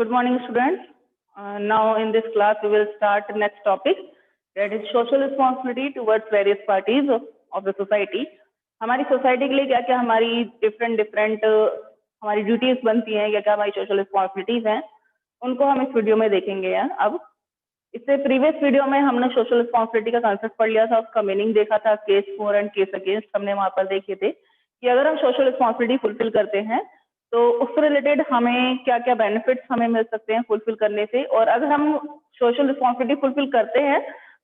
Good morning, students. Now in this class, we will start the next topic, that is social responsibility towards various parties of the society. हमारी society के लिए क्या क्या हमारी different हमारी duties बनती हैं, क्या क्या हमारी सोशल रिस्पॉन्सिबिलिटीज हैं, उनको हम इस वीडियो में देखेंगे यार। अब इससे प्रीवियस वीडियो में हमने सोशल रिस्पॉन्सिबिलिटी का कॉन्सेप्ट पढ़ लिया था, उसका मीनिंग देखा था, case for and case against हमने वहां पर देखे थे कि अगर हम सोशल रिस्पॉन्सिबिलिटी फुलफिल करते हैं तो उससे रिलेटेड हमें क्या क्या बेनिफिट्स हमें मिल सकते हैं फुलफिल करने से, और अगर हम सोशल रिस्पॉन्सिबिलिटी फुलफिल करते हैं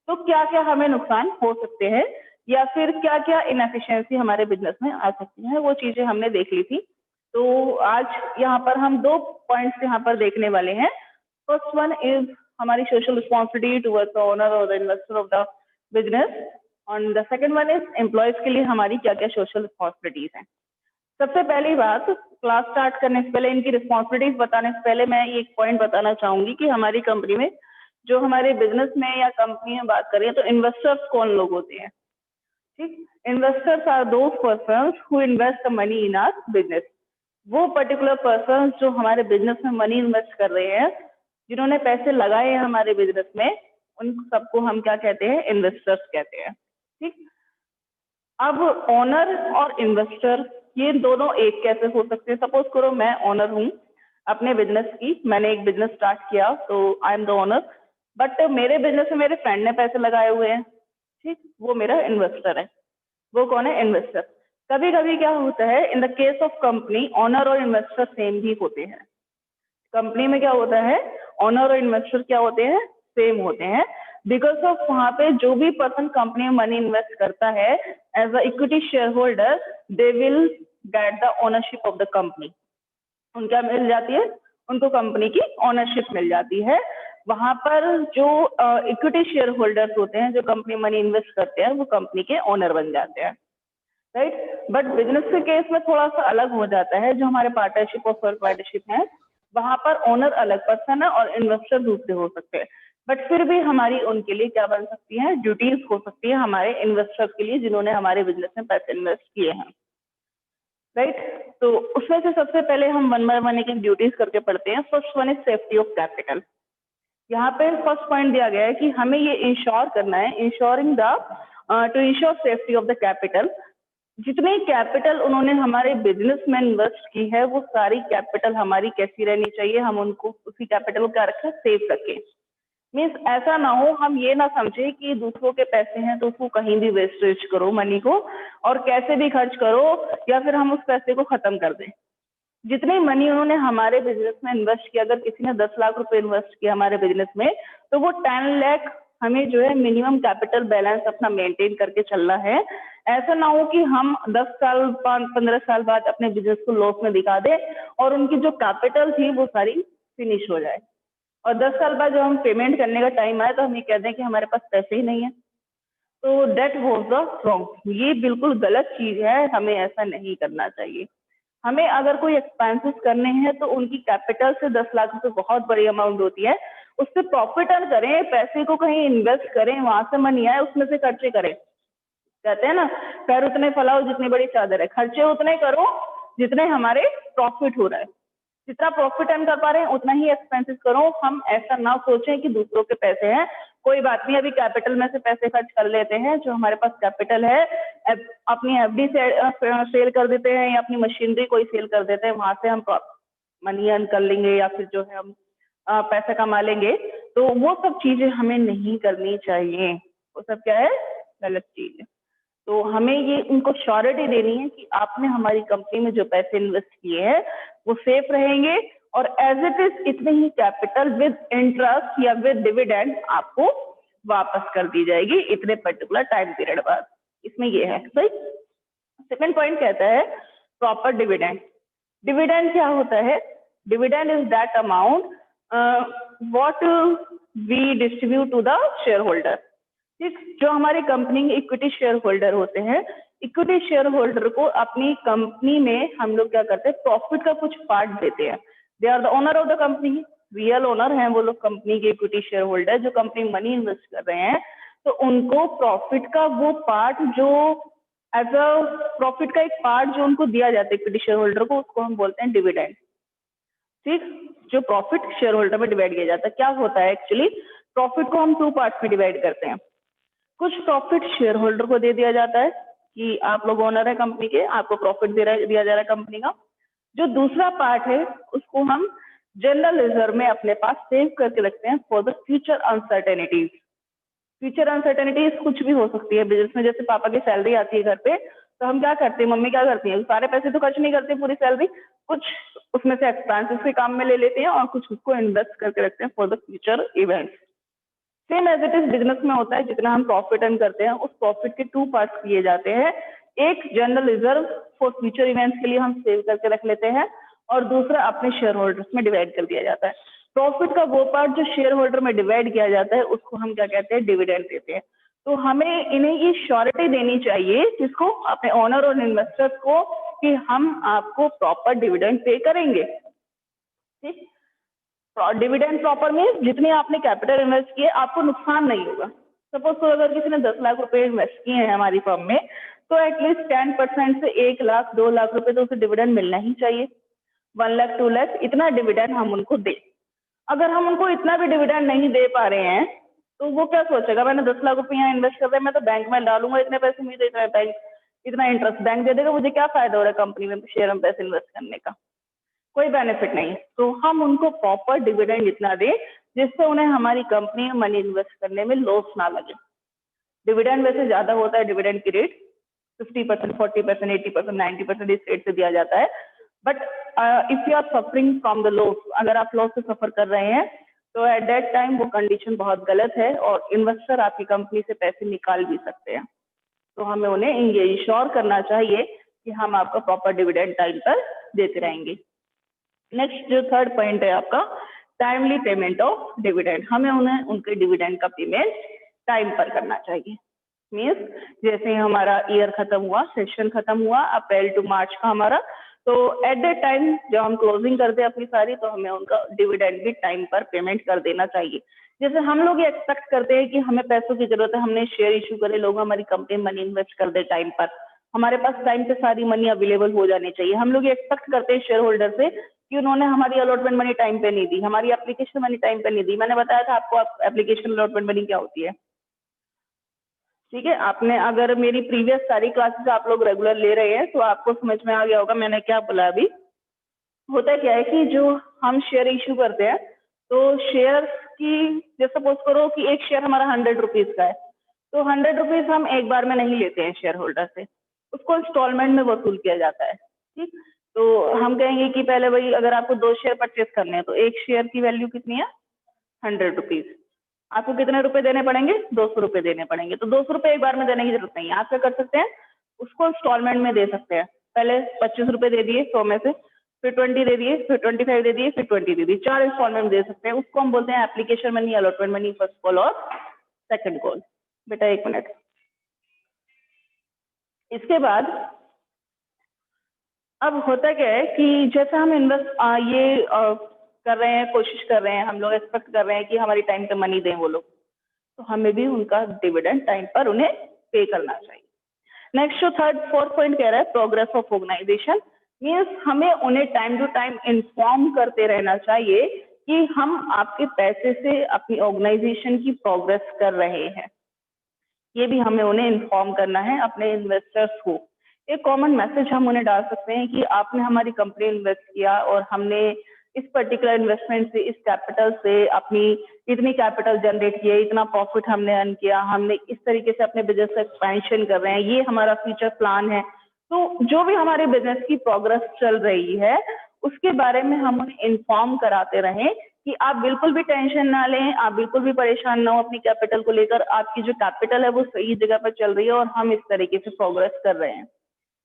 तो क्या क्या हमें नुकसान हो सकते हैं या फिर क्या क्या इनएफिशिएंसी हमारे बिजनेस में आ सकती है, वो चीजें हमने देख ली थी। तो आज यहाँ पर हम दो पॉइंट्स यहाँ पर देखने वाले हैं। फर्स्ट वन इज हमारी social responsibility towards the owner और the investor of the business, और the second one is employees के लिए हमारी क्या क्या सोशल रिस्पॉन्सिबिलिटीज हैं। सबसे पहली बात, क्लास स्टार्ट करने से पहले, इनकी रिस्पॉन्सिबिलिटीज बताने से पहले मैं एक पॉइंट बताना चाहूंगी कि हमारी कंपनी में, जो हमारे बिजनेस में या कंपनी में बात करें तो इन्वेस्टर्स कौन लोग होते हैं। ठीक, investors are those persons who invest the money in our business. वो पर्टिकुलर पर्सन्स जो हमारे बिजनेस में मनी इन्वेस्ट कर रहे हैं, जिन्होंने पैसे लगाए हैं हमारे बिजनेस में, उन सबको हम क्या कहते हैं, इन्वेस्टर्स कहते हैं। ठीक, अब ओनर और इन्वेस्टर ये दोनों एक कैसे हो सकते हैं। सपोज करो मैं ओनर हूँ अपने बिजनेस की, मैंने एक बिजनेस स्टार्ट किया तो I am the owner, but मेरे बिजनेस में मेरे फ्रेंड ने पैसे लगाए हुए हैं, ठीक, वो मेरा इन्वेस्टर है। वो कौन है, इन्वेस्टर। कभी कभी क्या होता है, in the case of company owner और इन्वेस्टर सेम भी होते हैं। कंपनी में क्या होता है, ओनर और इन्वेस्टर क्या होते हैं, सेम होते हैं, बिकॉज ऑफ वहां पे जो भी पर्सन कंपनी में मनी इन्वेस्ट करता है as a equity share holder, they will get the ownership of the company. उनका मिल जाती है, उनको कंपनी की ओनरशिप मिल जाती है। वहां पर जो इक्विटी शेयर होल्डर्स होते हैं, जो कंपनी मनी इन्वेस्ट करते हैं, वो कंपनी के ओनर बन जाते हैं, राइट। बट बिजनेस के केस में थोड़ा सा अलग हो जाता है। जो हमारे पार्टनरशिप और फुल पार्टनरशिप है, वहां पर ओनर अलग पर्सन है और इन्वेस्टर दूसरे हो सकते हैं, बट फिर भी हमारी उनके लिए क्या बन सकती है, ड्यूटीज हो सकती है हमारे इन्वेस्टर्स के लिए, जिन्होंने हमारे बिजनेस में पैसे इन्वेस्ट किए हैं, राइट। तो उसमें से सबसे पहले हम वन बाय वन एक ड्यूटीज करके पढ़ते हैं। First one is safety of capital. यहाँ पे फर्स्ट पॉइंट दिया गया है कि हमें ये इंश्योर करना है, ensuring the two ensure safety of the capital. जितनी कैपिटल उन्होंने हमारे बिजनेस में इन्वेस्ट की है, वो सारी कैपिटल हमारी कैसी रहनी चाहिए, हम उनको उसी कैपिटल को क्या रखें, सेव रखें। मीन्स ऐसा ना हो, हम ये ना समझे कि दूसरों के पैसे हैं तो उसको कहीं भी वेस्टेज करो मनी को, और कैसे भी खर्च करो, या फिर हम उस पैसे को खत्म कर दें। जितनी मनी उन्होंने हमारे बिजनेस में इन्वेस्ट किया, अगर किसी ने 10 लाख रुपए इन्वेस्ट किया हमारे बिजनेस में, तो वो 10 लाख हमें जो है मिनिमम कैपिटल बैलेंस अपना मेंटेन करके चलना है। ऐसा ना हो कि हम 10 साल 15 साल बाद अपने बिजनेस को लॉस में दिखा दे और उनकी जो कैपिटल थी वो सारी फिनिश हो जाए, और 10 साल बाद जब हम पेमेंट करने का टाइम आए तो हम ये कह दें कि हमारे पास पैसे ही नहीं है। तो डेट वॉज द रॉन्ग। ये बिल्कुल गलत चीज है, हमें ऐसा नहीं करना चाहिए। हमें अगर कोई एक्सपेंसेस करने हैं तो उनकी कैपिटल से 10 लाख रुपए बहुत बड़ी अमाउंट होती है, उससे प्रॉफिट अर्न करें, पैसे को कहीं इन्वेस्ट करें, वहां से मनी आए उसमें से खर्चे करें। कहते हैं ना, पैर उतने फैलाओ जितनी बड़ी चादर है। खर्चे उतने करो जितने हमारे प्रॉफिट हो रहा है। जितना प्रॉफिट अर्न कर पा रहे हैं उतना ही एक्सपेंसेस करो। हम ऐसा ना सोचें कि दूसरों के पैसे हैं, कोई बात नहीं, अभी कैपिटल में से पैसे खर्च कर लेते हैं, जो हमारे पास कैपिटल है अपनी एफडी से सेल कर देते हैं, या अपनी मशीनरी कोई सेल कर देते हैं, वहां से हम मनी अर्न कर लेंगे, या फिर जो है हम पैसा कमा लेंगे। तो वो सब चीजें हमें नहीं करनी चाहिए, वो सब क्या है, गलत चीज है। तो हमें ये उनको श्योरिटी देनी है कि आपने हमारी कंपनी में जो पैसे इन्वेस्ट किए हैं वो सेफ रहेंगे, और एज इट इज इतनी ही कैपिटल विद इंटरेस्ट या विद डिविडेंड आपको वापस कर दी जाएगी इतने पर्टिकुलर टाइम पीरियड बाद। इसमें ये है, सही। सेकंड पॉइंट कहता है प्रॉपर डिविडेंड। डिविडेंड क्या होता है, dividend is that amount what we distribute to the share holder. ठीक, जो हमारी कंपनी के इक्विटी शेयर होल्डर होते हैं, इक्विटी शेयर होल्डर को अपनी कंपनी में हम लोग क्या करते हैं, प्रॉफिट का कुछ पार्ट देते हैं। They are the owner of the company, real owner हैं वो लोग, कंपनी के इक्विटी शेयर होल्डर जो कंपनी में मनी इन्वेस्ट कर रहे हैं, तो उनको प्रॉफिट का वो पार्ट जो एज अ प्रॉफिट का एक पार्ट जो उनको दिया जाता है इक्विटी शेयर होल्डर को, उसको हम बोलते हैं डिविडेंड। ठीक, जो प्रॉफिट शेयर होल्डर में डिवाइड किया जाता है। क्या होता है एक्चुअली, प्रॉफिट को हम 2 पार्ट्स में डिवाइड करते हैं। कुछ प्रॉफिट शेयर होल्डर को दे दिया जाता है कि आप लोग ओनर है कंपनी के, आपको प्रॉफिट दिया जा रहा है कंपनी का। जो दूसरा पार्ट है उसको हम जनरल रिजर्व में अपने पास सेव करके रखते हैं for the future uncertainties. Future uncertainties कुछ भी हो सकती है बिजनेस में। जैसे पापा की सैलरी आती है घर पे, तो हम क्या करते हैं, मम्मी क्या करती है, सारे पैसे तो खर्च नहीं करते पूरी सैलरी, कुछ उसमें से एक्सपेंसेस के काम में ले लेते हैं और कुछ उसको इन्वेस्ट करके रखते हैं for the future events. Same as it is business में होता है, जितना हम प्रॉफिट अर्न करते हैं उस प्रॉफिट के 2 पार्ट्स किए जाते हैं। एक general reserve for future events के लिए हम सेव करके रख लेते हैं और दूसरा अपने शेयर होल्डर्स में डिवाइड कर दिया जाता है। प्रॉफिट का वो पार्ट जो शेयर होल्डर में डिवाइड किया जाता है उसको हम क्या कहते हैं, डिविडेंड देते हैं। तो हमें इन्हें ये श्योरिटी देनी चाहिए किसको, अपने ओनर और इन्वेस्टर्स को, कि हम आपको प्रॉपर डिविडेंड पे करेंगे। ठीक, डिविडेंड प्रॉपर में जितने आपने कैपिटल इन्वेस्ट किए आपको नुकसान नहीं होगा। सपोज तो अगर किसी ने 10 लाख रुपए इन्वेस्ट किए हैं हमारी फर्म में, तो एटलीस्ट 10% से 1 लाख 2 लाख रुपए तो उसे डिविडेंड मिलना ही चाहिए। 1 लाख 2 लाख इतना डिविडेंड हम उनको दें। अगर हम उनको इतना भी डिविडेंड नहीं दे पा रहे हैं तो वो क्या सोचेगा, मैंने 10 लाख रुपए यहाँ इन्वेस्ट कर दिया, मैं तो बैंक में डालूंगा, इतने पैसे मुझे इतना बैंक इतना इंटरेस्ट बैंक दे देगा, मुझे क्या फायदा हो रहा है कंपनी में शेयर में पैसे इन्वेस्ट करने का, कोई बेनिफिट नहीं। तो हम उनको प्रॉपर डिविडेंड इतना दें जिससे उन्हें हमारी कंपनी में मनी इन्वेस्ट करने में लॉस ना लगे। डिविडेंड वैसे ज्यादा होता है, डिविडेंड की रेट 50%, 40%, 80%, 90% इस रेट से दिया जाता है। But if you are suffering from the loss, अगर आप लॉस से सफर कर रहे हैं तो एट दैट टाइम वो कंडीशन बहुत गलत है और इन्वेस्टर आपकी कंपनी से पैसे निकाल भी सकते हैं। तो हमें उन्हें ये इंश्योर करना चाहिए कि हम आपका प्रॉपर डिविडेंड टाइम पर देते रहेंगे। नेक्स्ट जो थर्ड पॉइंट है आपका, टाइमली पेमेंट ऑफ डिविडेंड। हमें उन्हें उनके डिविडेंड का पेमेंट टाइम पर करना चाहिए। मीन्स जैसे हमारा ईयर खत्म हुआ, सेशन खत्म हुआ अप्रैल टू मार्च का हमारा, तो एट दैट टाइम जब हम क्लोजिंग करते हैं अपनी सारी, तो हमें उनका डिविडेंड भी टाइम पर पेमेंट कर देना चाहिए। जैसे हम लोग ये एक्सपेक्ट करते हैं कि हमें पैसों की जरूरत है, हमने शेयर इशू करे, लोग हमारी कंपनी में मनी इन्वेस्ट कर दे टाइम पर, हमारे पास टाइम पे सारी मनी अवेलेबल हो जानी चाहिए। हम लोग ये एक्सपेक्ट करते हैं शेयर होल्डर से कि उन्होंने हमारी अलॉटमेंट मनी टाइम पे नहीं दी, हमारी एप्लीकेशन मनी टाइम पे नहीं दी। मैंने बताया था आपको एप्लीकेशन अलॉटमेंट मनी क्या होती है, ठीक है। आपने अगर मेरी प्रीवियस सारी क्लासेस आप लोग रेगुलर ले रहे हैं तो आपको समझ में आ गया होगा मैंने क्या बोला अभी। होता क्या है कि जो हम शेयर इशू करते हैं, तो शेयर की, जैसे सपोज करो कि एक शेयर हमारा 100 रुपीज का है, तो 100 रुपीज हम एक बार में नहीं लेते हैं शेयर होल्डर से, उसको इंस्टॉलमेंट में वसूल किया जाता है। ठीक, तो हम कहेंगे कि पहले वही, अगर आपको 2 शेयर परचेस करने हैं तो एक शेयर की वैल्यू कितनी है, 100 रुपीज। आपको कितने रुपए देने पड़ेंगे, 200 रुपए देने पड़ेंगे। तो 200 रुपए एक बार में देने की जरूरत नहीं है, आप क्या कर सकते हैं, उसको इंस्टॉलमेंट में दे सकते हैं। पहले 25 रुपए दे दिए 100 में से, फिर 20 दे दिए, फिर 25 दे दिए, फिर 20 दे दिए, 4 इंस्टॉलमेंट दे सकते हैं। उसको हम बोलते हैं application money, allotment money, first call और सेकंड कॉल। बेटा 1 मिनट। इसके बाद अब होता क्या है कि जैसे हम इन्वेस्ट कर रहे हैं, कोशिश कर रहे हैं, हम लोग एक्सपेक्ट कर रहे हैं कि हमारी टाइम पे मनी दें वो लोग, तो हमें भी उनका डिविडेंड टाइम पर उन्हें पे करना चाहिए। नेक्स्ट जो फोर्थ पॉइंट कह रहा है, प्रोग्रेस ऑफ ऑर्गेनाइजेशन। मीन्स हमें उन्हें टाइम टू टाइम इन्फॉर्म करते रहना चाहिए कि हम आपके पैसे से अपनी ऑर्गेनाइजेशन की प्रोग्रेस कर रहे हैं। ये भी हमें उन्हें इन्फॉर्म करना है अपने इन्वेस्टर्स को। एक कॉमन मैसेज हम उन्हें डाल सकते हैं कि आपने हमारी कंपनी इन्वेस्ट किया और हमने इस पर्टिकुलर इन्वेस्टमेंट से, इस कैपिटल से अपनी इतनी कैपिटल जनरेट की है, इतना प्रॉफिट हमने अर्न किया, हमने इस तरीके से अपने बिजनेस का एक्सपेंशन कर रहे हैं, ये हमारा फ्यूचर प्लान है। तो जो भी हमारे बिजनेस की प्रोग्रेस चल रही है उसके बारे में हम उन्हें इन्फॉर्म कराते रहें कि आप बिल्कुल भी टेंशन ना लें, आप बिल्कुल भी परेशान ना हो अपनी कैपिटल को लेकर, आपकी जो कैपिटल है वो सही जगह पर चल रही है और हम इस तरीके से प्रोग्रेस कर रहे हैं।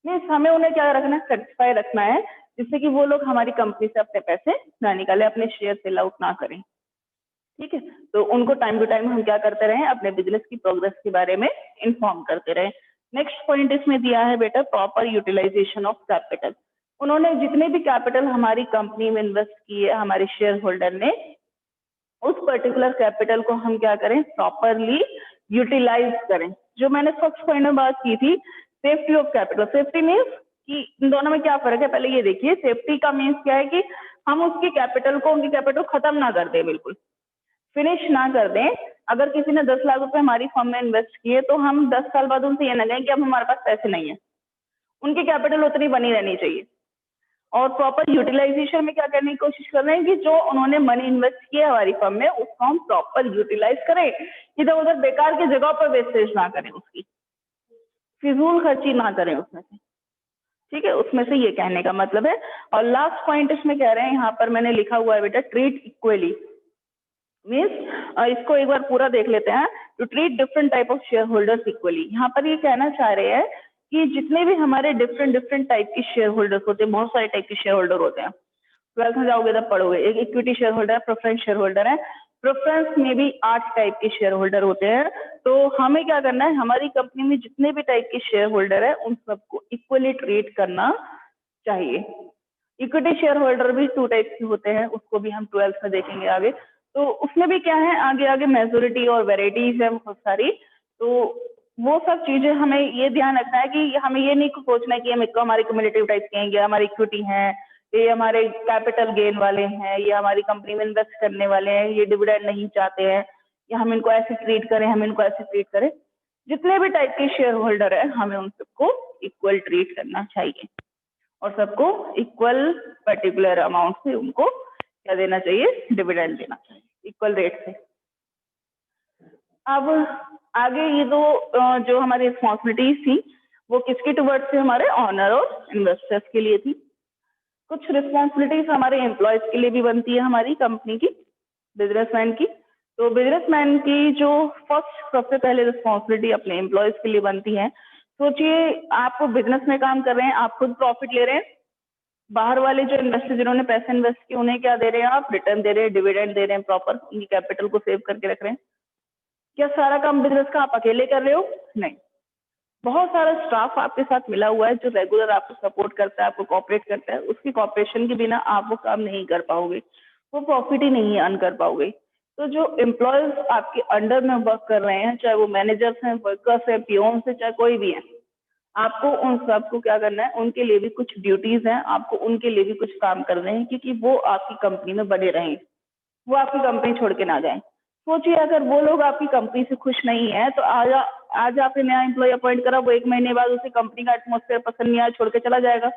मीन्स हमें उन्हें क्या रखना है, सेटिस्फाई रखना है, जिससे कि वो लोग हमारी कंपनी से अपने पैसे ना निकाले, अपने शेयर सेल आउट ना करें। ठीक है, तो उनको टाइम टू टाइम हम क्या करते रहे, अपने बिजनेस की प्रोग्रेस के बारे में इन्फॉर्म करते रहे। नेक्स्ट पॉइंट इसमें दिया है बेटा, प्रॉपर यूटिलाइजेशन ऑफ कैपिटल। उन्होंने जितने भी कैपिटल हमारी कंपनी में इन्वेस्ट किए हमारे शेयर होल्डर ने, उस पर्टिकुलर कैपिटल को हम क्या करें, प्रॉपरली यूटिलाइज करें। जो मैंने फर्स्ट पॉइंट में बात की थी, safety of capital. Safety means कि इन दोनों में क्या फर्क है, पहले ये देखिए। सेफ्टी का मीन्स क्या है कि हम उसकी कैपिटल को, उनकी कैपिटल खत्म ना कर दें, बिल्कुल फिनिश ना कर दें। अगर किसी ने 10 लाख रुपए हमारी फर्म में इन्वेस्ट किए तो हम 10 साल बाद उनसे ये ना कहें कि अब हमारे पास पैसे नहीं है। उनकी कैपिटल उतनी बनी रहनी चाहिए। और प्रॉपर यूटिलाइजेशन में क्या करने की कोशिश कर रहे हैं कि जो उन्होंने मनी इन्वेस्ट किया हमारी फर्म में उसको हम प्रॉपर यूटिलाइज करें, इधर उधर बेकार की जगह पर वेस्टेज ना करें, उसकी फिजूल खर्ची ना करें उसमें से। ठीक है, उसमें से ये कहने का मतलब है। और लास्ट पॉइंट इसमें कह रहे हैं, यहाँ पर मैंने लिखा हुआ है बेटा, ट्रीट इक्वली मीन्स, इसको एक बार पूरा देख लेते हैं। To treat different type of share holders equally, यहाँ पर ये कहना चाह रहे हैं कि जितने भी हमारे डिफरेंट टाइप की शेयर होल्डर्स होते हैं, बहुत सारे टाइप के शेयर होल्डर होते हैं, 12th में जाओगे तब पढ़ोगे। एक इक्विटी शेयर होल्डर है, प्रेफरेंस शेयर होल्डर है। प्रेफरेंस में भी 8 टाइप के शेयर होल्डर होते हैं। तो हमें क्या करना है, हमारी कंपनी में जितने भी टाइप के शेयर होल्डर है उन सबको इक्वली ट्रीट करना चाहिए। इक्विटी शेयर होल्डर भी 2 टाइप के होते हैं, उसको भी हम 12th में देखेंगे आगे। तो उसमें भी क्या है, आगे आगे मेजोरिटी और वेराइटीज है बहुत सारी। तो वो सब चीजें हमें ये ध्यान रखना है कि हमें ये नहीं सोचना है कि हम हमारे क्यूमुलेटिव टाइप के हैं, ये हमारी इक्विटी है, ये हमारे कैपिटल गेन वाले हैं, ये हमारी कंपनी में इन्वेस्ट करने वाले हैं, ये डिविडेंड नहीं चाहते हैं, या हम इनको ऐसे ट्रीट करें, हम इनको ऐसे ट्रीट करें। जितने भी टाइप के शेयर होल्डर है हमें उन सबको इक्वल ट्रीट करना चाहिए और सबको इक्वल पर्टिकुलर अमाउंट से उनको क्या देना चाहिए, डिविडेंड देना चाहिए इक्वल रेट से। अब आगे ये दो जो हमारी रिस्पॉन्सिबिलिटीज थी वो किसके टुवर्ड्स थे, हमारे ऑनर और इन्वेस्टर्स के लिए थी। कुछ रिस्पॉन्सिबिलिटीज हमारे एम्प्लॉयज के लिए भी बनती है, हमारी कंपनी की, बिजनेसमैन की। तो बिजनेसमैन की जो फर्स्ट सबसे पहले रिस्पॉन्सिबिलिटी अपने एम्प्लॉयज के लिए बनती है। सोचिए आप बिजनेस में काम कर रहे हैं, आप खुद प्रॉफिट ले रहे हैं, बाहर वाले जो इन्वेस्टर जिन्होंने पैसे इन्वेस्ट किए उन्हें क्या दे रहे हैं, आप रिटर्न दे रहे हैं, डिविडेंड दे रहे हैं, प्रॉपर उनकी कैपिटल को सेव करके रख रहे हैं। क्या सारा काम बिजनेस का आप अकेले कर रहे हो? नहीं, बहुत सारा स्टाफ आपके साथ मिला हुआ है जो रेगुलर आपको सपोर्ट करता है, आपको कॉपरेट करता है। उसकी कॉपरेशन के बिना आप वो काम नहीं कर पाओगे, वो प्रॉफिट ही नहीं अर्न कर पाओगे। तो जो एम्प्लॉयज आपके अंडर में वर्क कर रहे हैं, चाहे वो मैनेजर्स हैं, वर्कर्स हैं, पियोन्स हैं, चाहे कोई भी है, आपको उन सबको क्या करना है, उनके लिए भी कुछ ड्यूटीज हैं, आपको उनके लिए भी कुछ काम करने हैं, क्योंकि वो आपकी कंपनी में बने रहें, वो आपकी कंपनी छोड़ के ना जाए। सोचिए अगर वो लोग आपकी कंपनी से खुश नहीं है तो आज आपने नया एम्प्लॉय अपॉइंट करा, वो 1 महीने बाद उसे कंपनी का एटमॉस्फेयर पसंद नहीं आया, छोड़ के चला जाएगा।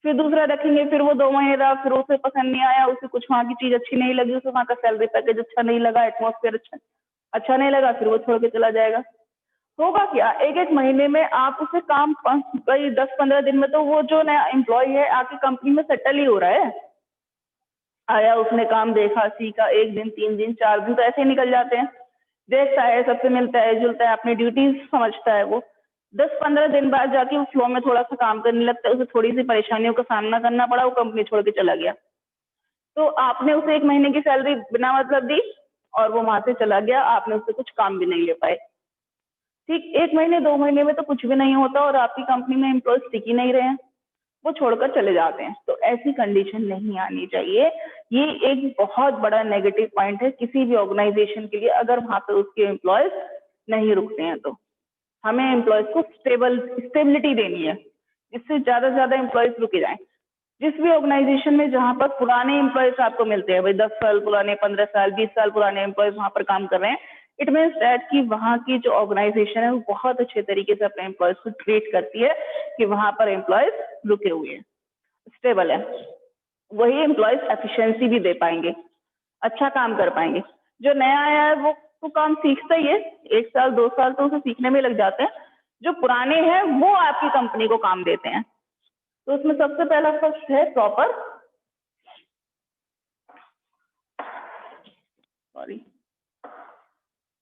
फिर दूसरा रखेंगे, फिर वो 2 महीने रहा, फिर उसे पसंद नहीं आया, उसे कुछ वहाँ की चीज अच्छी नहीं लगी, उसे वहाँ का सैलरी पैकेज अच्छा नहीं लगा, एटमॉस्फेयर अच्छा नहीं लगा, फिर वो छोड़ के चला जाएगा। होगा क्या, एक महीने में आप उसे काम 10-15 दिन में तो वो जो नया एम्प्लॉय है आपकी कंपनी में सेटल ही हो रहा है। आया, उसने काम देखा, सीखा, 1 दिन, 3 दिन, 4 दिन तो ऐसे ही निकल जाते हैं। देखता है, सबसे मिलता है, जुलता है, अपनी ड्यूटीज समझता है। वो 10-15 दिन बाद जाके वो फ्लो में थोड़ा सा काम करने लगता है, उसे थोड़ी सी परेशानियों का सामना करना पड़ा, वो कंपनी छोड़ के चला गया। तो आपने उसे 1 महीने की सैलरी बिना मतलब दी और वो वहां से चला गया, आपने उससे कुछ काम भी नहीं ले पाए। ठीक, 1 महीने 2 महीने में तो कुछ भी नहीं होता और आपकी कंपनी में एम्प्लॉयज टिक ही नहीं रहे हैं, वो छोड़कर चले जाते हैं। तो ऐसी कंडीशन नहीं आनी चाहिए। ये एक बहुत बड़ा नेगेटिव पॉइंट है किसी भी ऑर्गेनाइजेशन के लिए, अगर वहां पे उसके एम्प्लॉयज नहीं रुकते हैं। तो हमें एम्प्लॉयज को स्टेबिलिटी देनी है, जिससे ज्यादा से ज्यादा एम्प्लॉयज रुके जाएं। जिस भी ऑर्गेनाइजेशन में जहां पर पुराने एम्प्लॉयज आपको मिलते हैं, भाई 10 साल पुराने, 15 साल, 20 साल पुराने एम्प्लॉयज वहां पर काम कर रहे हैं, इट मीन्स दैट कि वहां की जो ऑर्गेनाइजेशन है वो बहुत अच्छे तरीके से अपने एम्प्लॉयज को ट्रीट करती है कि वहां पर एम्प्लॉयज रुके हुए हैं, स्टेबल है। वही एम्प्लॉयज एफिशिएंसी भी दे पाएंगे, अच्छा काम कर पाएंगे। जो नया आया है वो तो काम सीखता ही है, 1 साल 2 साल तो उसे सीखने में लग जाते हैं। जो पुराने हैं वो आपकी कंपनी को काम देते हैं। तो उसमें सबसे पहला फर्स्ट है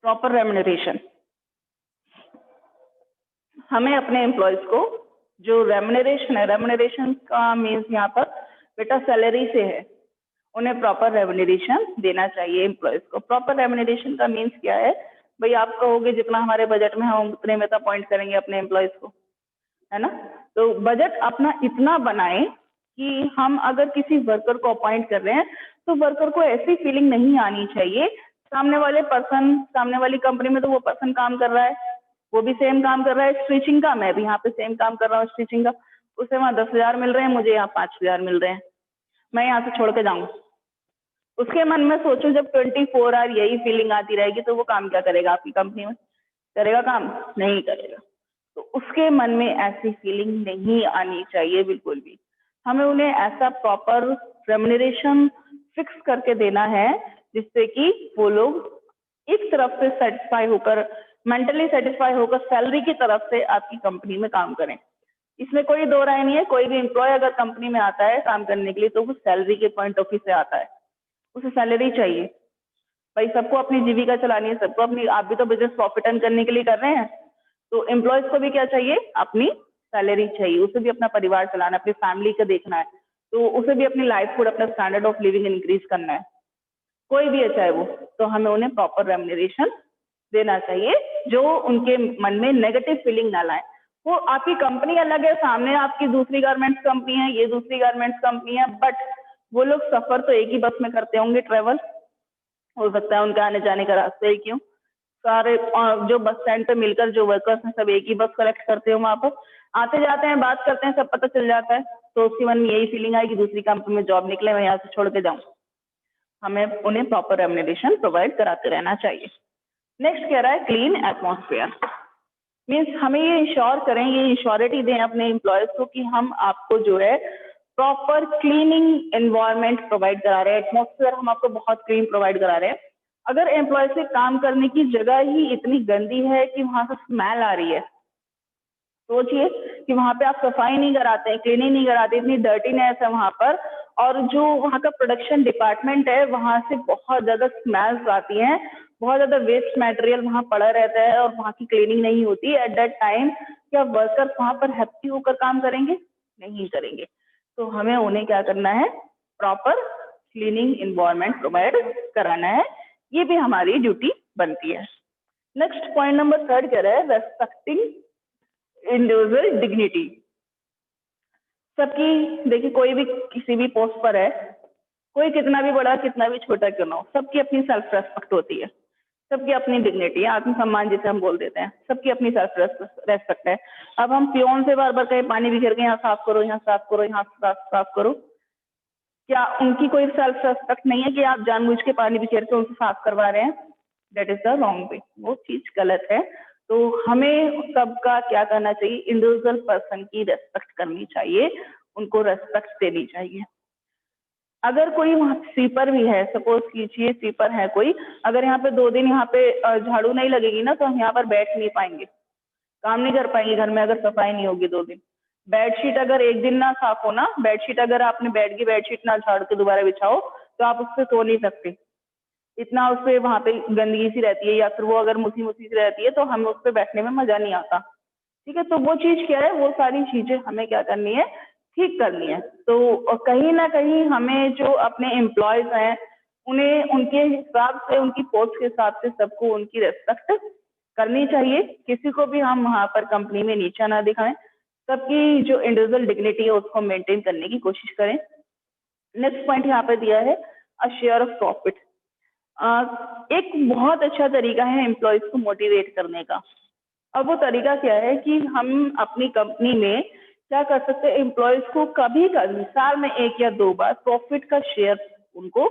प्रॉपर रेम्युनरेशन। हमें अपने एम्प्लॉयज को जो रेम्युनरेशन है, रेम्युनरेशन का मीन्स यहाँ पर बेटा सैलरी से है, उन्हें प्रॉपर रेम्युनरेशन देना चाहिए एम्प्लॉयज को। प्रॉपर रेम्युनरेशन का मीन्स क्या है, भाई आप कहोगे जितना हमारे बजट में हम उतने में तो अपॉइंट करेंगे अपने एम्प्लॉयज को, है ना। तो बजट अपना इतना बनाए कि हम अगर किसी वर्कर को अपॉइंट कर रहे हैं तो वर्कर को ऐसी फीलिंग नहीं आनी चाहिए, सामने वाली कंपनी में तो वो पर्सन काम कर रहा है, वो भी सेम काम कर रहा है स्टिचिंग का, मैं भी यहाँ पे सेम काम कर रहा हूँ स्टिचिंग का, उसे वहाँ 10,000 मिल रहे हैं, मुझे यहाँ 5,000 मिल रहे हैं। मैं यहाँ से छोड़ के जाऊँ, उसके मन में सोचो जब 24 आवर यही फीलिंग आती रहेगी तो वो काम क्या करेगा आपकी कंपनी में? करेगा काम? नहीं करेगा। तो उसके मन में ऐसी फीलिंग नहीं आनी चाहिए बिल्कुल भी। हमें उन्हें ऐसा प्रॉपर रेम्युनरेशन फिक्स करके देना है जिससे कि वो लोग एक तरफ से सेटिस्फाई होकर, मेंटली सेटिस्फाई होकर सैलरी की तरफ से आपकी कंपनी में काम करें। इसमें कोई दो राय नहीं है, कोई भी एम्प्लॉय अगर कंपनी में आता है काम करने के लिए तो वो सैलरी के पॉइंट ऑफ व्यू से आता है, उसे सैलरी चाहिए। भाई सबको अपनी जीविका चलानी है, सबको अपनी, आप भी तो बिजनेस प्रॉफिट अर्न करने के लिए कर रहे हैं, तो एम्प्लॉयज को भी क्या चाहिए? अपनी सैलरी चाहिए, उसे भी अपना परिवार चलाना है, अपनी फैमिली का देखना है, तो उसे भी अपनी लाइफ अपना स्टैंडर्ड ऑफ लिविंग इंक्रीज करना है, कोई भी है चाहे वो, तो हमें उन्हें प्रॉपर रेम्युनरेशन देना चाहिए जो उनके मन में नेगेटिव फीलिंग ना लाए। वो आपकी कंपनी अलग है, सामने आपकी दूसरी गारमेंट्स कंपनी है, ये दूसरी गारमेंट्स कंपनी है, बट वो लोग सफर तो एक ही बस में करते होंगे, ट्रेवल हो सकता है उनके आने जाने का रास्ता ही क्यों, सारे जो बस स्टैंड पे मिलकर जो वर्कर्स हैं सब एक ही बस कलेक्ट करते हो, वहां पर आते जाते हैं, बात करते हैं, सब पता चल जाता है, तो उसके मन में यही फीलिंग आएगी दूसरी कंपनी में जॉब निकले मैं यहाँ से छोड़ के जाऊं। हमें उन्हें प्रॉपर रेम्युनरेशन प्रोवाइड कराते रहना चाहिए। नेक्स्ट कह रहा है क्लीन एटमॉस्फेयर, मीन्स हमें ये इंश्योर करें, ये इंश्योरिटी दें अपने एम्प्लॉयज को कि हम आपको जो है प्रॉपर क्लीनिंग एनवायरनमेंट प्रोवाइड करा रहे हैं, एटमॉस्फेयर हम आपको बहुत क्लीन प्रोवाइड करा रहे हैं। अगर एम्प्लॉय से काम करने की जगह ही इतनी गंदी है कि वहां से स्मेल आ रही है, सोचिए कि वहां पे आप सफाई नहीं कराते, क्लीनिंग नहीं कराते, इतनी डर्टीनेस है वहां पर, और जो वहाँ का प्रोडक्शन डिपार्टमेंट है वहां से बहुत ज्यादा स्मेल्स आती हैं, बहुत ज्यादा वेस्ट मटेरियल वहां पड़ा रहता है और वहां की क्लीनिंग नहीं होती एट दैट टाइम, क्या वर्कर्स वहां पर हैप्पी होकर काम करेंगे? नहीं करेंगे। तो हमें उन्हें क्या करना है? प्रॉपर क्लीनिंग इन्वायरमेंट प्रोवाइड कराना है, ये भी हमारी ड्यूटी बनती है। नेक्स्ट पॉइंट नंबर 3 कह रहा है रेस्पेक्टिंग इंडिविजुअल डिग्निटी। सबकी, देखिए कोई भी किसी भी पोस्ट पर है, कोई कितना भी बड़ा कितना भी छोटा क्यों ना हो, सबकी अपनी सेल्फ रेस्पेक्ट होती है, सबकी अपनी डिग्निटी है, आत्मसम्मान जिसे हम बोल देते हैं, सबकी अपनी सेल्फ रेस्पेक्ट है। अब हम पियोन से बार बार कहीं पानी बिखेर के यहाँ साफ करो, यहाँ साफ करो, यहाँ साफ करो, क्या उनकी कोई सेल्फ रेस्पेक्ट नहीं है कि आप जानबूझ के पानी बिखेर के उनसे साफ करवा रहे हैं? That is the wrong way, वो चीज गलत है। तो हमें सबका क्या करना चाहिए? इंडिविजुअल पर्सन की रेस्पेक्ट करनी चाहिए, उनको रेस्पेक्ट देनी चाहिए। अगर कोई वहाँ स्वीपर भी है, सपोज कीजिए स्वीपर है कोई, अगर यहाँ पे 2 दिन यहाँ पे झाड़ू नहीं लगेगी ना तो हम यहाँ पर बैठ नहीं पाएंगे, काम नहीं कर पाएंगे घर में, अगर सफाई नहीं होगी 2 दिन। बेडशीट अगर एक दिन ना साफ हो ना, बेडशीट अगर आपने बेड की बेडशीट ना झाड़ के दोबारा बिछाओ तो आप उससे सो नहीं सकते, इतना उसपे वहां पे गंदगी सी रहती है, या फिर वो अगर मुसी मुसी सी रहती है तो हमें उस पर बैठने में मजा नहीं आता। ठीक है, तो वो चीज क्या है, वो सारी चीजें हमें क्या करनी है? ठीक करनी है। तो कहीं ना कहीं हमें जो अपने एम्प्लॉयज हैं उन्हें उनके हिसाब से, उनकी पोस्ट के हिसाब से सबको उनकी रेस्पेक्ट करनी चाहिए, किसी को भी हम वहां पर कंपनी में नीचा ना दिखाएं, सबकी जो इंडिविजुअल डिग्निटी है उसको मेंटेन करने की कोशिश करें। नेक्स्ट पॉइंट यहाँ पे दिया है अ शेयर ऑफ प्रॉफिट। एक बहुत अच्छा तरीका है एम्प्लॉयज को मोटिवेट करने का। अब वो तरीका क्या है कि हम अपनी कंपनी में क्या कर सकते हैं, एम्प्लॉयज को कभी कभी साल में 1 या 2 बार प्रॉफिट का शेयर उनको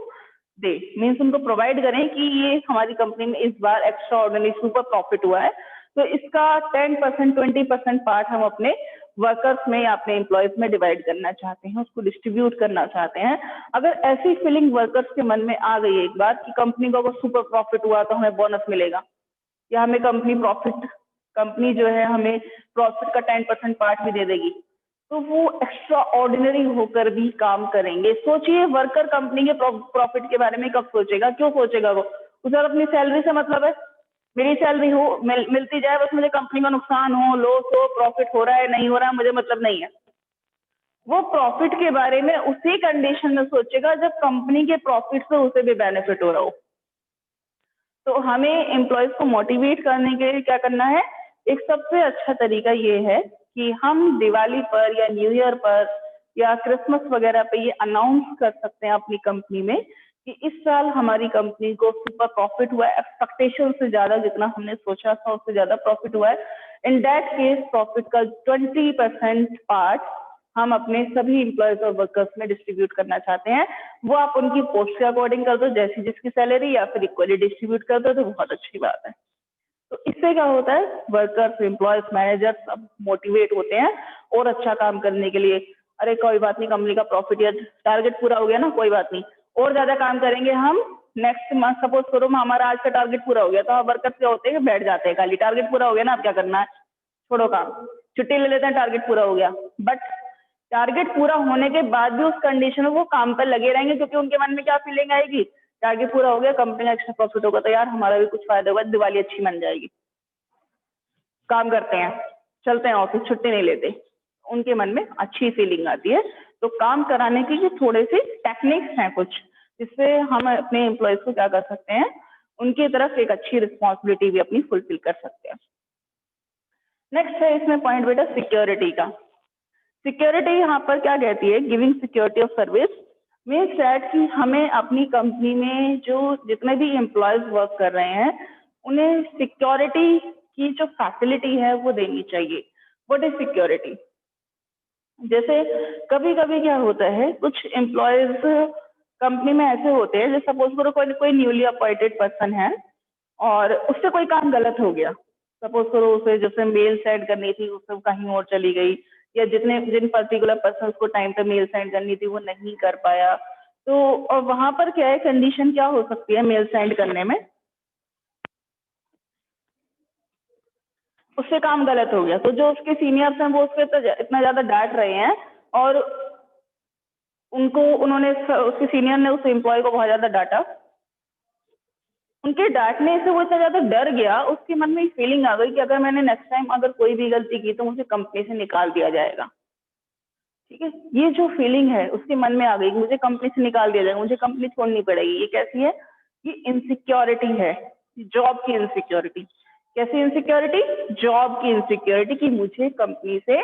दे, मीन्स उनको प्रोवाइड करें कि ये हमारी कंपनी में इस बार एक्स्ट्रा ऑर्डिनरी सुपर प्रॉफिट हुआ है, तो इसका 10% 20% पार्ट हम अपने वर्कर्स में या अपने एम्प्लॉयज में डिवाइड करना चाहते हैं, उसको डिस्ट्रीब्यूट करना चाहते हैं। अगर ऐसी फीलिंग वर्कर्स के मन में आ गई एक बार कि कंपनी को अगर सुपर प्रॉफिट हुआ तो हमें बोनस मिलेगा, या हमें कंपनी जो है हमें प्रॉफिट का 10% पार्ट भी दे देगी, तो वो एक्स्ट्रा ऑर्डिनरी होकर भी काम करेंगे। सोचिए वर्कर कंपनी के प्रॉफिट के बारे में कब सोचेगा? क्यों सोचेगा? वो उसे अपनी सैलरी से मतलब है, मेरी सैलरी हो मिलती जाए, बस मुझे कंपनी का नुकसान हो, लॉस हो, प्रॉफिट हो रहा है नहीं हो रहा है मुझे मतलब नहीं है। वो प्रॉफिट के बारे में उसी कंडीशन में सोचेगा जब कंपनी के प्रॉफिट से उसे भी बेनिफिट हो रहा हो। तो हमें एम्प्लॉयज को मोटिवेट करने के लिए क्या करना है? एक सबसे अच्छा तरीका ये है कि हम दिवाली पर या न्यू ईयर पर या क्रिसमस वगैरह पे ये अनाउंस कर सकते हैं अपनी कंपनी में कि इस साल हमारी कंपनी को सुपर प्रॉफिट हुआ है, एक्सपेक्टेशन से ज्यादा, जितना हमने सोचा था उससे ज्यादा प्रॉफिट हुआ है। इन दैट केस प्रॉफिट का 20% पार्ट हम अपने सभी एम्प्लॉयज और वर्कर्स में डिस्ट्रीब्यूट करना चाहते हैं, वो आप उनकी पोस्ट के अकॉर्डिंग कर दो, जैसी जिसकी सैलरी, या फिर इक्वली डिस्ट्रीब्यूट कर दो तो बहुत अच्छी बात है। तो इससे क्या होता है, वर्कर्स, एम्प्लॉयज, मैनेजर सब मोटिवेट होते हैं और अच्छा काम करने के लिए। अरे कोई बात नहीं, कंपनी का प्रॉफिट या टारगेट पूरा हो गया ना, कोई बात नहीं, और ज्यादा काम करेंगे हम नेक्स्ट मंथ। सपोज करो हमारा आज का टारगेट पूरा हो गया, तो वर्कर्स क्या होते हैं, बैठ जाते हैं खाली, टारगेट पूरा हो गया ना, अब क्या करना है, छोड़ो काम, छुट्टी ले लेते हैं, टारगेट पूरा हो गया। बट टारगेट पूरा होने के बाद भी उस कंडीशन में वो काम पर लगे रहेंगे, क्योंकि उनके मन में क्या फीलिंग आएगी, टारगेट पूरा हो गया, कंपनी का एक्स्ट्रा प्रॉफिट होगा तो यार हमारा भी कुछ फायदा होगा, दिवाली अच्छी बन जाएगी। काम करते हैं, चलते हैं ऑफिस, छुट्टी नहीं लेते, उनके मन में अच्छी फीलिंग आती है। तो काम कराने की जो थोड़े से टेक्निक्स हैं कुछ, जिससे हम अपने एम्प्लॉयज को क्या कर सकते हैं, उनकी तरफ एक अच्छी रिस्पॉन्सिबिलिटी भी अपनी फुलफिल कर सकते हैं। नेक्स्ट है इसमें पॉइंट बेटा सिक्योरिटी का। सिक्योरिटी यहाँ पर क्या कहती है, giving security of service means that कि हमें अपनी कंपनी में जो जितने भी एम्प्लॉयज वर्क कर रहे हैं, उन्हें सिक्योरिटी की जो फैसिलिटी है वो देनी चाहिए। What is security? जैसे कभी कभी क्या होता है, कुछ एम्प्लॉयज कंपनी में ऐसे होते हैं, जैसे सपोज करो कोई न्यूली अपॉइंटेड पर्सन है और उससे कोई काम गलत हो गया, सपोज करो उसे जैसे मेल सेंड करनी थी उससे कहीं और चली गई, या जिन पर्टिकुलर पर्सन को टाइम पे मेल सेंड करनी थी वो नहीं कर पाया, तो और वहां पर क्या है, कंडीशन क्या हो सकती है मेल सेंड करने में, उससे काम गलत हो गया, तो जो उसके सीनियर्स हैं वो उसके इतना ज्यादा डांट रहे हैं, और उसके सीनियर ने उस एम्प्लॉय को बहुत ज्यादा डांटा, उनके डांटने से वो इतना ज्यादा डर गया, उसके मन में एक फीलिंग आ गई कि अगर मैंने नेक्स्ट टाइम अगर कोई भी गलती की तो मुझे कंपनी से निकाल दिया जाएगा। ठीक है, ये जो फीलिंग है उसके मन में आ गई, मुझे कंपनी से निकाल दिया जाएगा, मुझे कंपनी छोड़नी पड़ेगी। ये कैसी है, ये इनसिक्योरिटी है, जॉब की इनसिक्योरिटी। कैसी इनसिक्योरिटी? जॉब की इनसिक्योरिटी, कि मुझे कंपनी से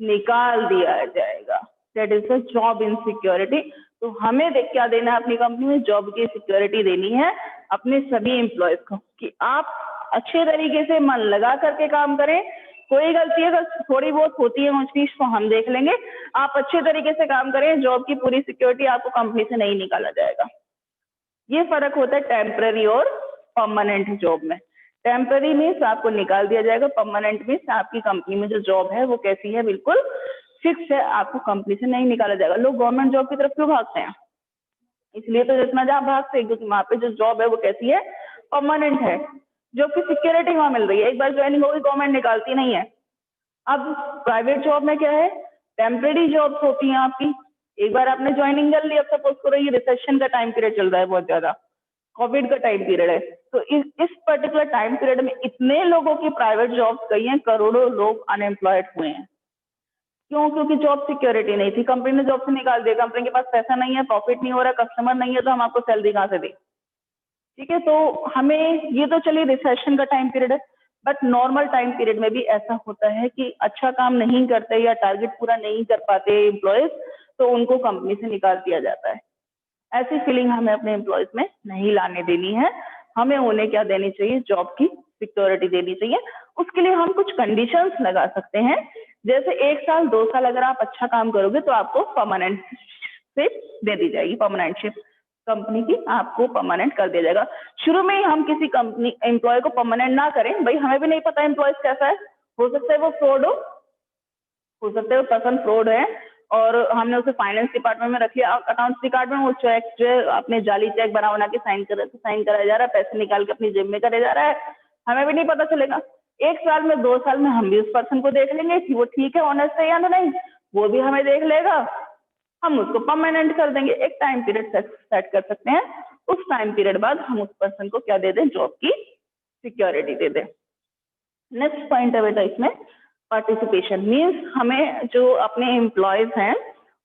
निकाल दिया जाएगा, that is the job insecurity. तो हमें क्या देना है अपनी कंपनी में, जॉब की सिक्योरिटी देनी है अपने सभी एम्प्लॉयज को, कि आप अच्छे तरीके से मन लगा करके काम करें, कोई गलती अगर थोड़ी बहुत होती है ऊंच नीच तो हम देख लेंगे, आप अच्छे तरीके से काम करें, जॉब की पूरी सिक्योरिटी, आपको कंपनी से नहीं निकाला जाएगा। ये फर्क होता है टेम्पररी और परमानेंट जॉब में। टेम्पररी मीन्स आपको निकाल दिया जाएगा, परमानेंट मीन्स आपकी कंपनी में जो जॉब है वो कैसी है, बिल्कुल फिक्स है, आपको कंपनी से नहीं निकाला जाएगा। लोग गवर्नमेंट जॉब की तरफ क्यों भागते हैं? इसलिए तो जितना जहाँ भागते हैं, क्योंकि वहां पे जो जॉब है वो कैसी है, परमानेंट है, जॉब की सिक्योरिटी वहां मिल रही है, एक बार ज्वाइनिंग होगी गवर्नमेंट निकालती नहीं है। अब प्राइवेट जॉब में क्या है, टेम्परेरी जॉब्स होती हैं आपकी, एक बार आपने ज्वाइनिंग कर ली, अब सपोज करो ये रिसेशन का टाइम पीरियड चल रहा है, बहुत ज्यादा कोविड का टाइम पीरियड है, तो इस पर्टिकुलर टाइम पीरियड में इतने लोगों की प्राइवेट जॉब्स गई हैं, करोड़ों लोग अनएम्प्लॉयड हुए हैं। क्यों? क्योंकि जॉब सिक्योरिटी नहीं थी, कंपनी ने जॉब से निकाल दिया, कंपनी के पास पैसा नहीं है, प्रॉफिट नहीं हो रहा, कस्टमर नहीं है, तो हम आपको सैलरी कहाँ से दें? ठीक है, तो हमें ये तो चलिए रिसेशन का टाइम पीरियड है, बट नॉर्मल टाइम पीरियड में भी ऐसा होता है कि अच्छा काम नहीं करते या टारगेट पूरा नहीं कर पाते एम्प्लॉयज, तो उनको कंपनी से निकाल दिया जाता है। ऐसी फीलिंग हमें अपने एम्प्लॉयज में नहीं लाने देनी है, हमें उन्हें क्या देनी चाहिए, जॉब की सिक्योरिटी देनी चाहिए। उसके लिए हम कुछ कंडीशंस लगा सकते हैं, जैसे 1 साल 2 साल अगर आप अच्छा काम करोगे तो आपको परमानेंट शिप दे दी जाएगी, परमानेंट शिप कंपनी की आपको परमानेंट कर दिया जाएगा। शुरू में ही हम किसी कंपनी एम्प्लॉय को परमानेंट ना करें, भाई हमें भी नहीं पता एम्प्लॉय कैसा है, हो सकता है वो फ्रॉड हो सकता है वो पर्सन फ्रॉड है, और हमने उसे फाइनेंस डिपार्टमेंट में रख लिया, अकाउंट्स डिपार्टमेंट वो चेक जो है अपने जाली चेक बना के साइन कराया जा रहा है, पैसे निकाल के अपनी जेब में करे जा रहा है, हमें भी नहीं पता चलेगा। 1 साल में 2 साल में हम भी उस पर्सन को देख लेंगे कि वो ठीक है, ऑनेस्ट है या नहीं, वो भी हमें देख लेगा, हम उसको परमानेंट कर देंगे। एक टाइम पीरियड सेट कर सकते हैं, उस टाइम पीरियड बाद हम उस पर्सन को क्या दे दें, जॉब की सिक्योरिटी दे दें। नेक्स्ट पॉइंट है बेटा इसमें पार्टिसिपेशन, मीन्स हमें जो अपने एम्प्लॉयज हैं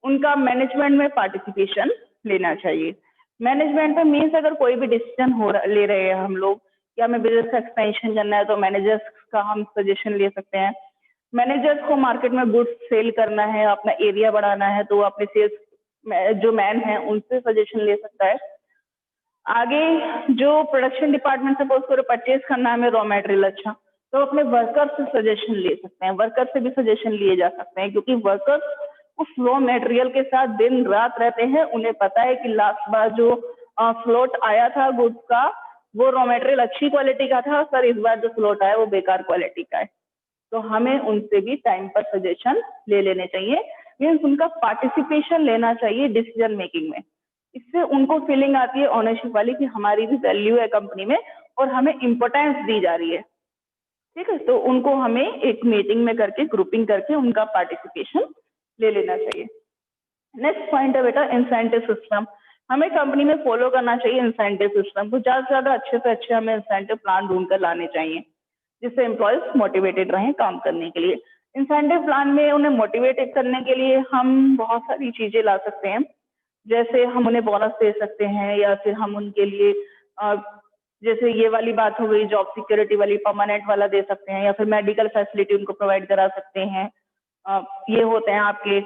उनका मैनेजमेंट में पार्टिसिपेशन लेना चाहिए। मैनेजमेंट में मीन्स अगर कोई भी डिसीजन ले रहे हैं हम लोग, या हमें बिजनेस एक्सपेंशन करना है तो मैनेजर्स का हम सजेशन ले सकते हैं। मैनेजर्स को मार्केट में गुड्स सेल करना है, अपना एरिया बढ़ाना है, तो वो अपने सेल्स जो मैन है उनसे सजेशन ले सकता है। आगे जो प्रोडक्शन डिपार्टमेंट सपोज करो परचेज करना है हमें रॉ मटेरियल, अच्छा तो अपने वर्कर्स से सजेशन ले सकते हैं, वर्कर से भी सजेशन लिए जा सकते हैं, क्योंकि वर्कर्स उस रॉ मटेरियल के साथ दिन रात रहते हैं। उन्हें पता है कि लास्ट बार जो फ्लोट आया था गुड्स का, वो रॉ मटेरियल अच्छी क्वालिटी का था, सर इस बार जो फ्लोट आया वो बेकार क्वालिटी का है। तो हमें उनसे भी टाइम पर सजेशन ले लेने चाहिए, मीन्स उनका पार्टिसिपेशन लेना चाहिए डिसीजन मेकिंग में। इससे उनको फीलिंग आती है ऑनरशिप वाली कि हमारी भी वैल्यू है कंपनी में और हमें इम्पोर्टेंस दी जा रही है। ठीक है, तो उनको हमें एक मीटिंग में करके ग्रुपिंग करके उनका पार्टिसिपेशन ले लेना चाहिए। नेक्स्ट पॉइंट है बेटा इंसेंटिव सिस्टम। हमें कंपनी में फॉलो करना चाहिए इंसेंटिव सिस्टम को। ज्यादा से ज्यादा अच्छे से अच्छे हमें इंसेंटिव प्लान ढूंढ कर लाने चाहिए जिससे एम्प्लॉयज मोटिवेटेड रहें काम करने के लिए। इंसेंटिव प्लान में उन्हें मोटिवेटेड करने के लिए हम बहुत सारी चीजें ला सकते हैं, जैसे हम उन्हें बोनस दे सकते हैं या फिर हम उनके लिए जैसे ये वाली बात हो गई जॉब सिक्योरिटी वाली, परमानेंट वाला दे सकते हैं, या फिर मेडिकल फैसिलिटी उनको प्रोवाइड करा सकते हैं। ये होते हैं आपके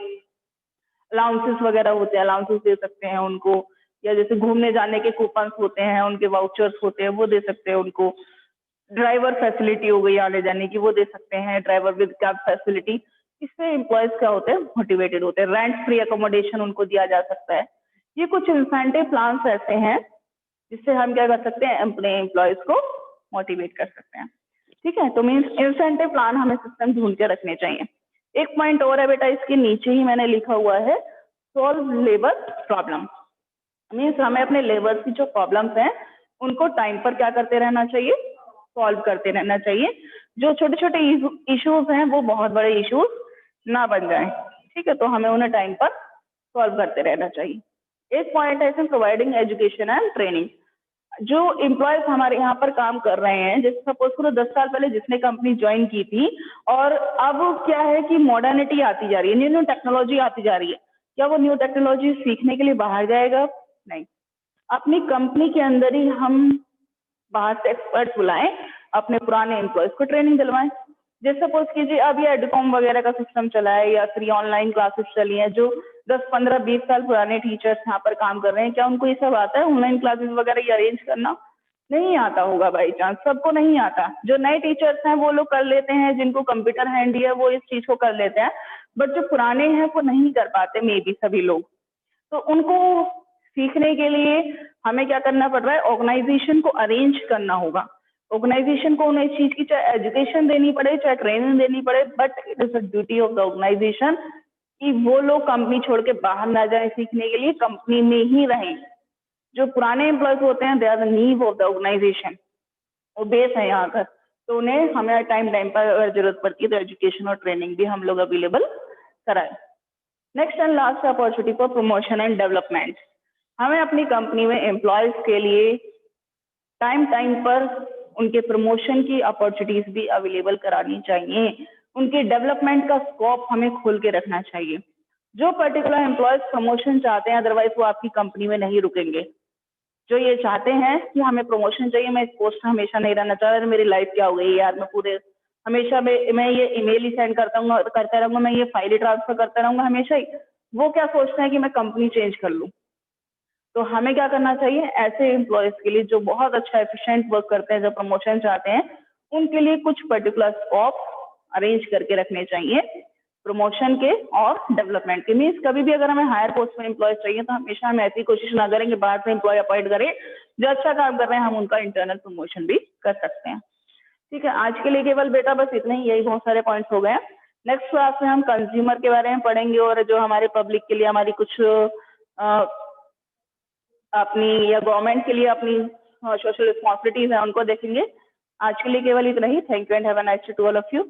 अलाउंसेस वगैरह होते हैं, अलाउंसेस दे सकते हैं उनको, या जैसे घूमने जाने के कूपन्स होते हैं, उनके वाउचर्स होते हैं, वो दे सकते हैं उनको। ड्राइवर फैसिलिटी हो गई आने जाने की, वो दे सकते हैं, ड्राइवर विद कैब फैसिलिटी। इससे एम्प्लॉयज क्या होते हैं, मोटिवेटेड होते हैं। रेंट फ्री अकोमोडेशन उनको दिया जा सकता है। ये कुछ इंसेंटिव प्लान्स ऐसे हैं जिससे हम क्या कर सकते हैं, अपने एम्प्लॉयज को मोटिवेट कर सकते हैं। ठीक है, तो मीन्स इंसेंटिव प्लान हमें सिस्टम ढूंढ के रखने चाहिए। एक पॉइंट और है बेटा, इसके नीचे ही मैंने लिखा हुआ है सॉल्व लेबर प्रॉब्लम। मीन्स हमें अपने लेबर की जो प्रॉब्लम्स हैं उनको टाइम पर क्या करते रहना चाहिए, सॉल्व करते रहना चाहिए। जो छोटे छोटे इश्यूज हैं वो बहुत बड़े इश्यूज ना बन जाएं। ठीक है, तो हमें उन्हें टाइम पर सॉल्व करते रहना चाहिए। एक पॉइंट है इसमें प्रोवाइडिंग एजुकेशन एंड ट्रेनिंग। जो एम्प्लॉयज हमारे यहाँ पर काम कर रहे हैं, जैसे सपोज करो 10 साल पहले जिसने कंपनी ज्वाइन की थी और अब क्या है कि मॉडर्निटी आती जा रही है, न्यू न्यू टेक्नोलॉजी आती जा रही है, क्या वो न्यू टेक्नोलॉजी सीखने के लिए बाहर जाएगा? नहीं, अपनी कंपनी के अंदर ही हम बाहर से एक्सपर्ट बुलाएं, अपने पुराने एम्प्लॉयज को ट्रेनिंग दिलवाएं। जैसे सपोज कीजिए अब ये एडकॉम वगैरह का सिस्टम चला है या फिर ऑनलाइन क्लासेस चली हैं, जो 10, 15, 20 साल पुराने टीचर्स यहाँ पर काम कर रहे हैं, क्या उनको ये सब आता है ऑनलाइन क्लासेस वगैरह ये अरेंज करना? नहीं आता होगा बाई चांस, सबको नहीं आता। जो नए टीचर्स हैं वो लोग कर लेते हैं, जिनको कंप्यूटर हैंडी है वो इस चीज को कर लेते हैं, बट जो पुराने हैं वो नहीं कर पाते मे बी सभी लोग। तो उनको सीखने के लिए हमें क्या करना पड़ रहा है, ऑर्गेनाइजेशन को अरेंज करना होगा। ऑर्गेनाइजेशन को उन्हें इस चीज की चाहे एजुकेशन देनी पड़े चाहे ट्रेनिंग देनी पड़े, but it is the duty of the organisation कि वो लोग कंपनी छोड़ के बाहर ना जाए सीखने के लिए, कंपनी में ही रहें। जो पुराने एम्प्लॉयज होते हैं दे आर द नीव ऑफ द ऑर्गेनाइजेशन, वो बेस है यहाँ का। तो उन्हें हमें टाइम टाइम पर अगर जरूरत पड़ती है तो एजुकेशन और ट्रेनिंग भी हम लोग अवेलेबल कराएं। Next and last opportunity for promotion and development. हमें अपनी कंपनी में एम्प्लॉयज के लिए टाइम टाइम पर उनके प्रमोशन की अपॉर्चुनिटीज भी अवेलेबल करानी चाहिए। उनके डेवलपमेंट का स्कोप हमें खोल के रखना चाहिए। जो पर्टिकुलर एम्प्लॉयज प्रमोशन चाहते हैं अदरवाइज वो आपकी कंपनी में नहीं रुकेंगे। जो ये चाहते हैं कि हमें प्रमोशन चाहिए, मैं इस पोस्ट हमेशा नहीं रहना चाह रहा, मेरी लाइफ क्या हो गई यार, मैं पूरे हमेशा मैं ये ईमेल ही सेंड करता रहूंगा, मैं ये फाइल ही ट्रांसफर करता रहूंगा हमेशा ही, वो क्या सोचते हैं कि मैं कंपनी चेंज कर लूं। तो हमें क्या करना चाहिए, ऐसे एम्प्लॉयज के लिए जो बहुत अच्छा एफिशिएंट वर्क करते हैं, जो प्रमोशन चाहते हैं, उनके लिए कुछ पर्टिकुलर स्कोप अरेंज करके रखने चाहिए प्रमोशन के और डेवलपमेंट के। मीन्स कभी भी अगर हमें हायर पोस्ट में एम्प्लॉयज चाहिए तो हमेशा हम ऐसी कोशिश ना करें कि बाहर से एम्प्लॉय अपॉइंट करें, जो अच्छा काम कर रहे हैं हम उनका इंटरनल प्रमोशन भी कर सकते हैं। ठीक है, आज के लिए केवल बेटा बस इतना ही, यही बहुत सारे पॉइंट्स हो गए हैं। नेक्स्ट क्लास में हम कंज्यूमर के बारे में पढ़ेंगे और जो हमारे पब्लिक के लिए हमारी कुछ अपनी या गवर्नमेंट के लिए अपनी सोशल रिस्पॉन्सिबिलिटीज है उनको देखेंगे। आज के लिए केवल इतना ही। Thank you and have a nice day to all of you.